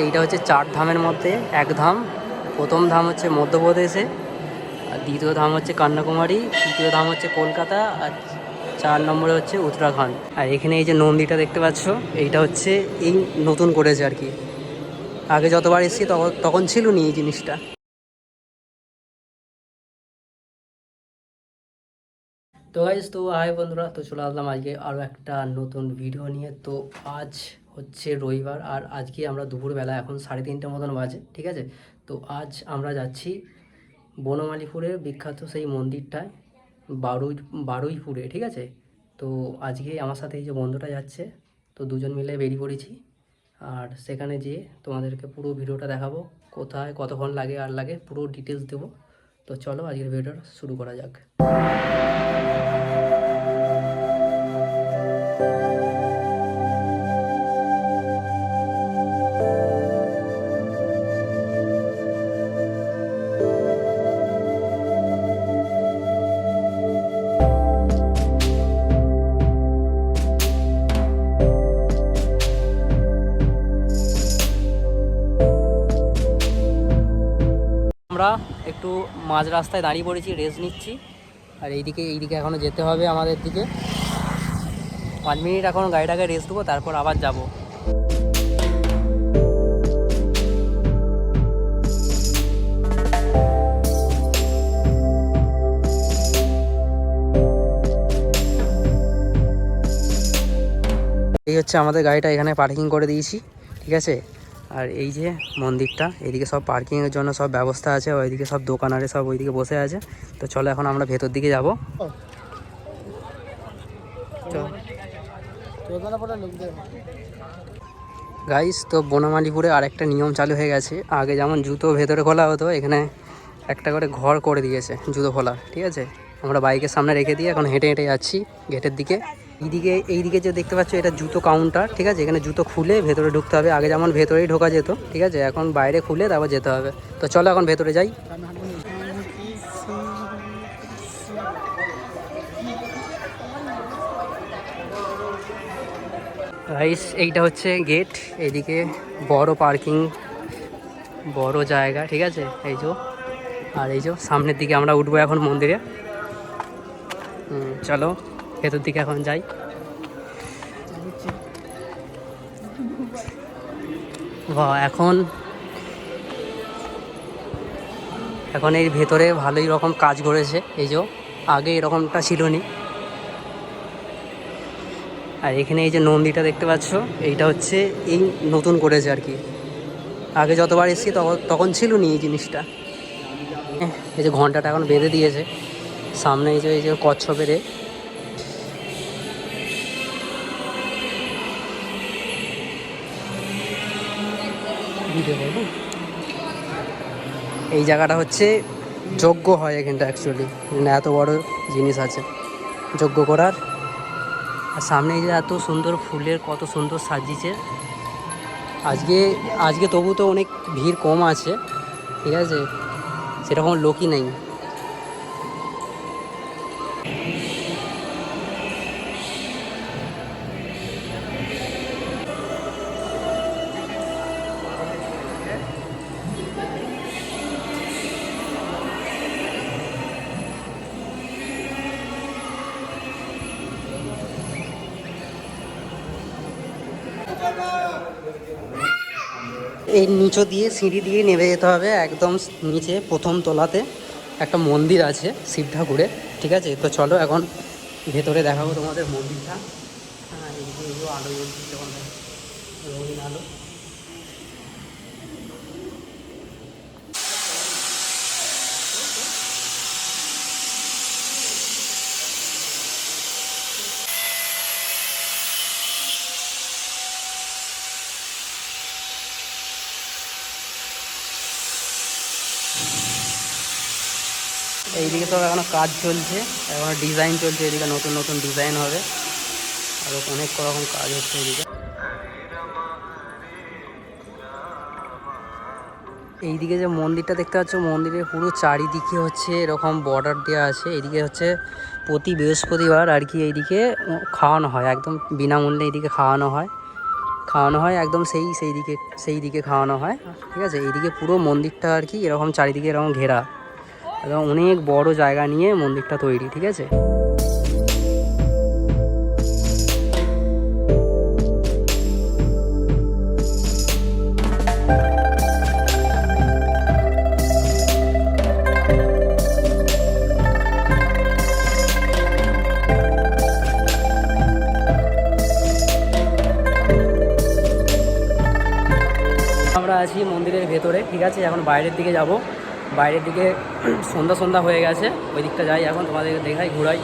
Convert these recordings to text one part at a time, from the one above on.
এইটা হচ্ছে 4 ধামের মধ্যে এক ধাম। প্রথম ধাম হচ্ছে মধ্যপ্রদেশে, আর দ্বিতীয় ধাম হচ্ছে কন্যাকুমারী, তৃতীয় ধাম হচ্ছে কলকাতা, আর 4 নম্বরে হচ্ছে উত্তরাখণ্ড। আর এখানে এই যে নন্দীটা দেখতে পাচ্ছ, এইটা হচ্ছে এই নতুন করেছে আর কি। আগে যতবার এসেছি তখন ছিল নি এই জিনিসটা। তো গাইজ, তো হাই বন্ধুরা, তো চলে আসলাম আজকে আরও একটা নতুন ভিডিও নিয়ে। তো আজ হচ্ছে রবিবার, আর আজকে আমরা দুপুরবেলা এখন 3:30 মতন বাজে, ঠিক আছে। তো আজ আমরা যাচ্ছি বনমালীপুরের বিখ্যাত সেই মন্দিরটায়, বারুইপুরে, ঠিক আছে। তো আজকে আমার সাথে এই যে বন্ধুটা যাচ্ছে, তো দুজন মিলে বেরিয়ে পড়েছি। আর সেখানে যেয়ে তোমাদেরকে পুরো ভিডিওটা দেখাবো, কোথায় কতক্ষণ লাগে পুরো ডিটেলস দেবো। তো চলো আজকের ভিডিওটা শুরু করা যাক। আমরা একটু মাঝ রাস্তায় দাঁড়িয়ে পড়েছি, রেস্ট নিচ্ছি। আর এইদিকে এখনও যেতে হবে আমাদের দিকে। 5 মিনিট এখন গাড়িটাকে রেস্ট দেবো, তারপর আবার যাব। এই হচ্ছে আমাদের গাড়িটা এখানে পার্কিং করে দিয়েছি, ঠিক আছে। আর এই যে মন্দিরটা, এইদিকে সব পার্কিংয়ের জন্য সব ব্যবস্থা আছে, ওইদিকে সব দোকানারে সব ওইদিকে বসে আছে। তো চলো এখন আমরা ভেতর দিকে যাব। গাইস, তো বনমালীপুরে আরেকটা নিয়ম চালু হয়ে গেছে। আগে যেমন জুতো ভেতরে খোলা হতো, এখানে একটা করে ঘর করে দিয়েছে জুতো খোলা, ঠিক আছে। আমরা বাইকের সামনে রেখে দিয়ে এখন হেঁটে হেঁটে যাচ্ছি গেটের দিকে। এইদিকে যে দেখতে পাচ্ছ, এটা জুতো কাউন্টার, ঠিক আছে। এখানে জুতো খুলে ভেতরে ঢুকতে হবে। আগে যেমন ভেতরেই ঢোকা যেত, ঠিক আছে, এখন বাইরে খুলে তারপর যেতে হবে। তো চলো এখন ভেতরে যাই। গাইস, এইটা হচ্ছে গেট। এইদিকে বড় পার্কিং, বড় জায়গা, ঠিক আছে। এই যে, আর এই যে সামনের দিকে আমরা উঠবো এখন মন্দিরে। চলো ভেতর দিকে এখন যাই। বাহ, এখন এই ভেতরে ভালোই রকম কাজ করেছে। এই যে আগে এরকমটা ছিল নি। আর এখানে এই যে নন্দীটা দেখতে পাচ্ছ, এইটা হচ্ছে এই নতুন করেছে আর কি। আগে যতবার এসেছি তখন ছিল নি এই জিনিসটা। এই যে ঘন্টাটা এখন বেঁধে দিয়েছে সামনে, এই যে কচ্ছপের এই জায়গাটা হচ্ছে যজ্ঞ হয় এখানটা অ্যাকচুয়ালি, এত বড় জিনিস আছে যজ্ঞ করার। আর সামনে এই যে এত সুন্দর ফুলের, কত সুন্দর সাজিয়েছে। আজকে তবু তো অনেক ভিড় কম আছে, ঠিক আছে, সেরকম লোকই নেই। এই নিচু দিয়ে সিঁড়ি দিয়ে নেমে যেতে হবে একদম নিচে। প্রথম তলাতে একটা মন্দির আছে শিব ঠাকুরের, ঠিক আছে। তো চলো এখন ভেতরে দেখাবো তোমাদের মন্দিরটা। এইদিকে আলো জ্বলছে, যেমন রঙিন আলো। এইদিকে সব এখনো কাজ চলছে, এখনো ডিজাইন চলছে। এদিকে নতুন নতুন ডিজাইন হবে, আরও অনেক রকম কাজ হচ্ছে এদিকে। এইদিকে যে মন্দিরটা দেখতে পাচ্ছ, মন্দিরের পুরো চারিদিকে হচ্ছে এরকম বর্ডার দেওয়া আছে। এইদিকে হচ্ছে প্রতি বৃহস্পতিবার আর কি এইদিকে খাওয়ানো হয়, একদম বিনামূল্যে এইদিকে খাওয়ানো হয়। খাওয়ানো হয় একদম সেই দিকে খাওয়ানো হয়, ঠিক আছে। এইদিকে পুরো মন্দিরটা আর কি এরকম চারিদিকে এরকম ঘেরা, এবং অনেক বড় জায়গা নিয়ে মন্দিরটা তৈরি, ঠিক আছে। আমরা আছি মন্দিরের ভেতরে, ঠিক আছে। এখন বাইরের দিকে যাব, বাইরের দিকে সন্ধ্যা হয়ে গেছে, ওই দিকটা যাই এখন, তোমাদেরকে দেখাই, ঘুরাই।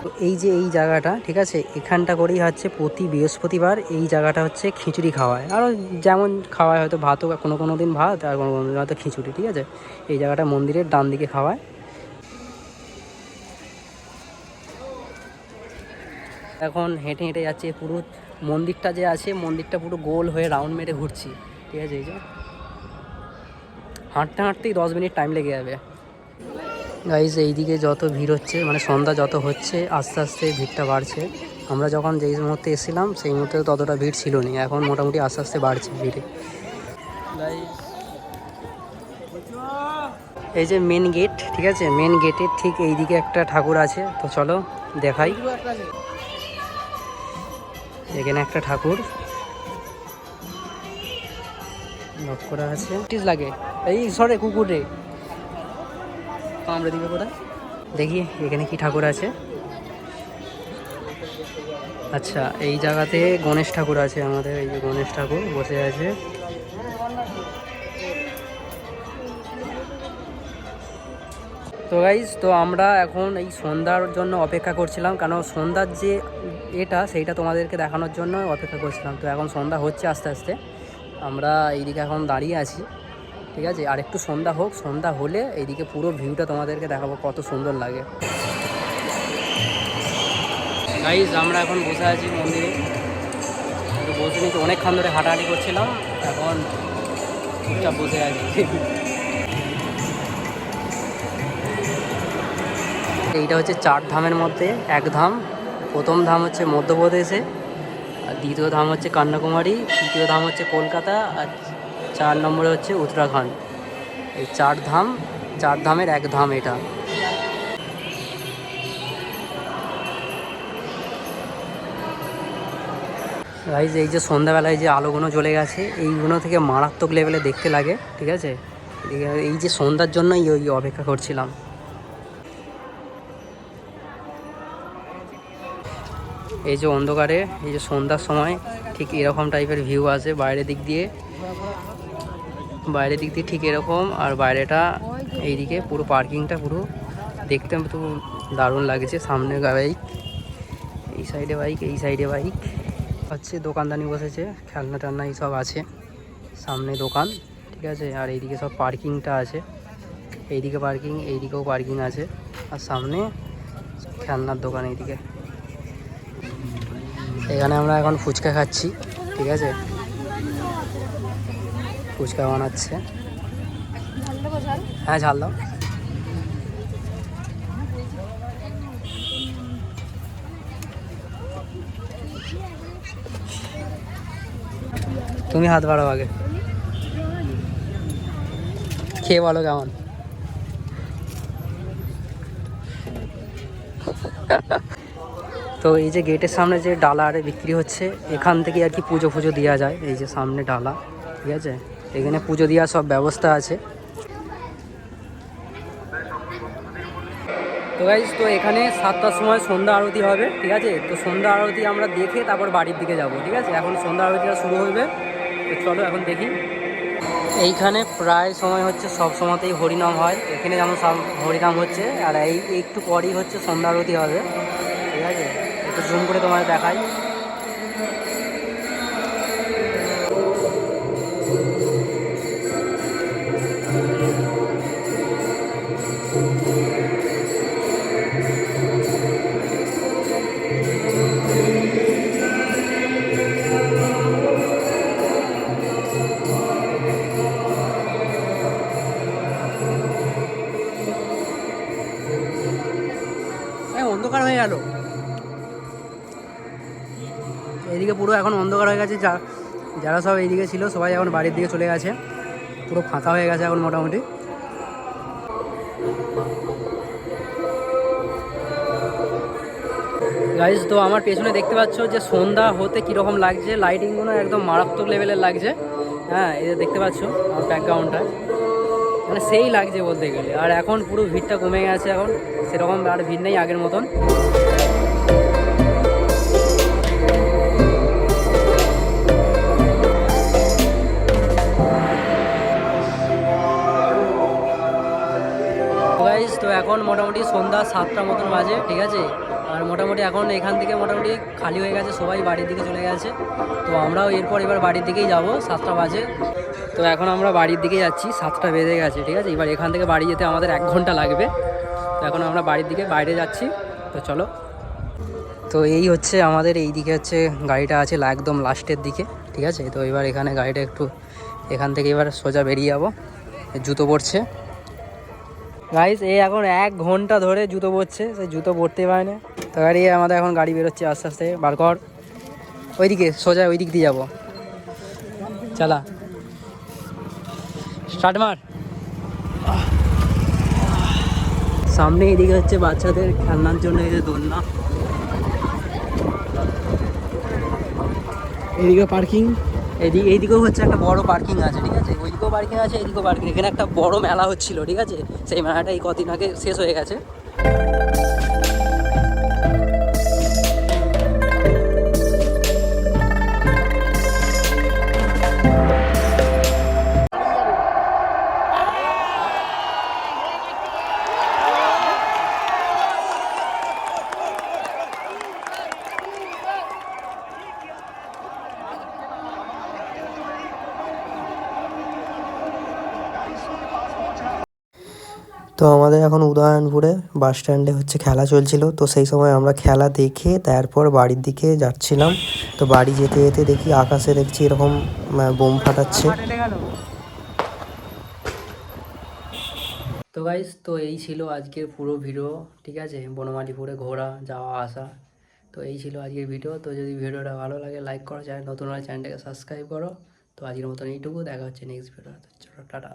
তো এই যে এই জায়গাটা, ঠিক আছে, এখানটা করেই হচ্ছে প্রতি বৃহস্পতিবার এই জায়গাটা হচ্ছে খিচুড়ি খাওয়ায়, আরও যেমন খাওয়ায় হয়তো ভাতও, কোনো দিন ভাত আর কোনো দিন হয়তো খিচুড়ি, ঠিক আছে। এই জায়গাটা মন্দিরের ডান দিকে খাওয়ায়। এখন হেঁটে হেঁটে যাচ্ছে, পুরো মন্দিরটা যে আছে, মন্দিরটা পুরো গোল হয়ে রাউন্ড মেরে ঘুরছি, ঠিক আছে। এই যে হাঁটতে হাঁটতেই 10 মিনিট টাইম লেগে যাবে। গাইজ এইদিকে যত ভিড় হচ্ছে, মানে সন্ধ্যা যত হচ্ছে আস্তে আস্তে ভিড়টা বাড়ছে। আমরা যখন যেই মুহূর্তে এসেছিলাম সেই মুহূর্তে ততটা ভিড় ছিল না, এখন মোটামুটি আস্তে আস্তে বাড়ছে ভিড়ে। এই যে মেন গেট, ঠিক আছে, মেন গেটের ঠিক এইদিকে একটা ঠাকুর আছে, তো চলো দেখাই। এখানে একটা ঠাকুর লক করা আছে, লাগে এই সরে কুকুরে। আমরা দিকে কোথায় দেখি এখানে কি ঠাকুর আছে। আচ্ছা, এই জায়গাতে গণেশ ঠাকুর আছে আমাদের, এই যে গণেশ ঠাকুর বসে আছে। তো গাইজ, তো আমরা এখন এই সন্ধ্যার জন্য অপেক্ষা করছিলাম, কারণ সন্ধ্যার যে সেইটা তোমাদেরকে দেখানোর জন্য অপেক্ষা করছিলাম। তো এখন সন্ধ্যা হচ্ছে আস্তে আস্তে, আমরা এইদিকে এখন দাঁড়িয়ে আছি, ঠিক আছে। আর একটু সন্ধ্যা হোক, সন্ধ্যা হলে এইদিকে পুরো ভিউটা তোমাদেরকে দেখাবো, কত সুন্দর লাগে। গাইজ, আমরা এখন বসে আছি মন্দিরে, বসে নিতে অনেকক্ষণ ধরে হাঁটাহাঁটি করছিলাম, এখন চুপচাপ বসে আছি। এইটা হচ্ছে 4 ধামের মধ্যে এক ধাম। প্রথম ধাম হচ্ছে মধ্যপ্রদেশে, আর দ্বিতীয় ধাম হচ্ছে কন্যাকুমারী, তৃতীয় ধাম হচ্ছে কলকাতা, আর 4 নম্বরে হচ্ছে উত্তরাখণ্ড। এই 4 ধামের এক ধাম এটা। গাইজ, এই যে সন্ধ্যাবেলায় যে আলোগুলো জ্বলে গেছে, এইগুলো থেকে মারাত্মক লেভেলে দেখতে লাগে, ঠিক আছে। এই যে সন্ধ্যার জন্যই ওই অপেক্ষা করছিলাম। এই যে অন্ধকারে, এই যে সন্ধ্যার সময় ঠিক এরকম টাইপের ভিউ আসে বাইরের দিক দিয়ে ঠিক এরকম। আর বাইরেটা এইদিকে পুরো পার্কিংটা পুরো দেখতে তো দারুণ লাগছে। সামনে বাইক, এই সাইডে বাইক, এই সাইডে বাইক হচ্ছে, দোকানদানি বসেছে, খেলনা টেলনা এইসব আছে, সামনে দোকান, ঠিক আছে। আর এইদিকে সব পার্কিংটা আছে, এইদিকে পার্কিং, এইদিকেও পার্কিং আছে, আর সামনে খেলনার দোকান এইদিকে। এখানে আমরা এখন ফুচকা খাচ্ছি, ঠিক আছে, ফুচকা বানাচ্ছে। হ্যাঁ, ঝাল দাও। তুমি হাত বাড়াও আগে, খেয়ে বলো কেমন। তো এই যে গেটের সামনে যে ডালা আরে বিক্রি হচ্ছে, এখান থেকে আর কি পুজো ফুজো দেওয়া যায়। এই যে সামনে ডালা, ঠিক আছে, এখানে পুজো দেওয়ার সব ব্যবস্থা আছে। তো গাইজ, তো এখানে 7টার সময় সন্ধ্যা আরতি হবে, ঠিক আছে। তো সন্ধ্যা আরতি আমরা দেখে তারপর বাড়ির দিকে যাব, ঠিক আছে। এখন সন্ধ্যা আরতিটা শুরু হবে, তো চলো এখন দেখি। এইখানে প্রায় সময় হচ্ছে, সব সময়তেই হরিনাম হয়, এখানে যেমন সব হরিনাম হচ্ছে, আর এই একটু পরেই হচ্ছে সন্ধ্যা আরতি হবে, ঠিক আছে। একটু জুম করে তোমাদের দেখাই। অন্ধকার হয়ে গেল। গেছি, যারা সব এইদিকে ছিল সবাই এখন বাড়ির দিকে চলে গেছে, পুরো ফাঁকা হয়ে গেছে এখন মোটামুটি। গাইজ তো আমার পেছনে দেখতে পাচ্ছ যে সন্ধ্যা হতে কীরকম লাগছে, লাইটিংগুলো একদম মারাত্মক লেভেলের লাগছে। হ্যাঁ, এই যে দেখতে পাচ্ছ আমার ব্যাকগ্রাউন্ডটায়, মানে সেই লাগছে বলতে গেলে। আর এখন পুরো ভিড়টা কমে গেছে, এখন সেরকম আর ভিড় নেই আগের মতন। তো এখন মোটামুটি সন্ধ্যা 7টার মতন বাজে, ঠিক আছে। আর মোটামুটি এখন এখান থেকে মোটামুটি খালি হয়ে গেছে, সবাই বাড়ির দিকে চলে গেছে। তো আমরাও এবার বাড়ির দিকেই যাব, 7টা বাজে। তো এখন আমরা বাড়ির দিকে যাচ্ছি, 7টা বেজে গেছে, ঠিক আছে। এবার এখান থেকে বাড়ি যেতে আমাদের 1 ঘন্টা লাগবে। তো এখন আমরা বাড়ির দিকে বাইরে যাচ্ছি, তো চলো। তো এই হচ্ছে আমাদের এই দিকে হচ্ছে গাড়িটা আছে একদম লাস্টের দিকে, ঠিক আছে। তো এবার এখানে গাড়িটা একটু এখান থেকে এবার সোজা বেরিয়ে যাবো। জুতো পরছে গাইস, এই এখন 1 ঘন্টা ধরে জুতো পরছে, সেই জুতো পরতেই পারে না। তো গাড়ি আমাদের এখন গাড়ি বেরোচ্ছে আস্তে আস্তে, বার কর ওইদিকে সোজা, ওই দিক দিয়ে যাবো, চালা স্টার্ট মার। সামনে এইদিকে হচ্ছে বাচ্চাদের খেলনার জন্য এই যে দোলনা, এইদিকে পার্কিং, এইদিকেও হচ্ছে একটা বড় পার্কিং আছে, ঠিক আছে। ওইদিকেও পার্কিং আছে, এইদিকেও পার্কিং। এখানে একটা বড় মেলা হচ্ছিল, ঠিক আছে। সেই মেলাটা এই কদিন আগে শেষ হয়ে গেছে। তো আমাদের এখন উদয়নপুরে বাস স্ট্যান্ডে হচ্ছে খেলা চলছিল। তো সেই সময় আমরা খেলা দেখে তারপর বাড়ির দিকে যাচ্ছিলাম। তো বাড়ি যেতে যেতে দেখি আকাশে দেখছি এরকম বোম ফাটাচ্ছে। তো গাইস, তো এই ছিল আজকের পুরো ভিডিও, ঠিক আছে। বনমালীপুরে ঘোরা যাওয়া আসা, তো এই ছিল আজকের ভিডিও। তো যদি ভিডিওটা ভালো লাগে লাইক করো, চ্যানেল নতুন হলে চ্যানেলটাকে সাবস্ক্রাইব করো। তো আজকের মতন এইটুকু, দেখা হচ্ছে নেক্সট ভিডিও। চলো টাটা।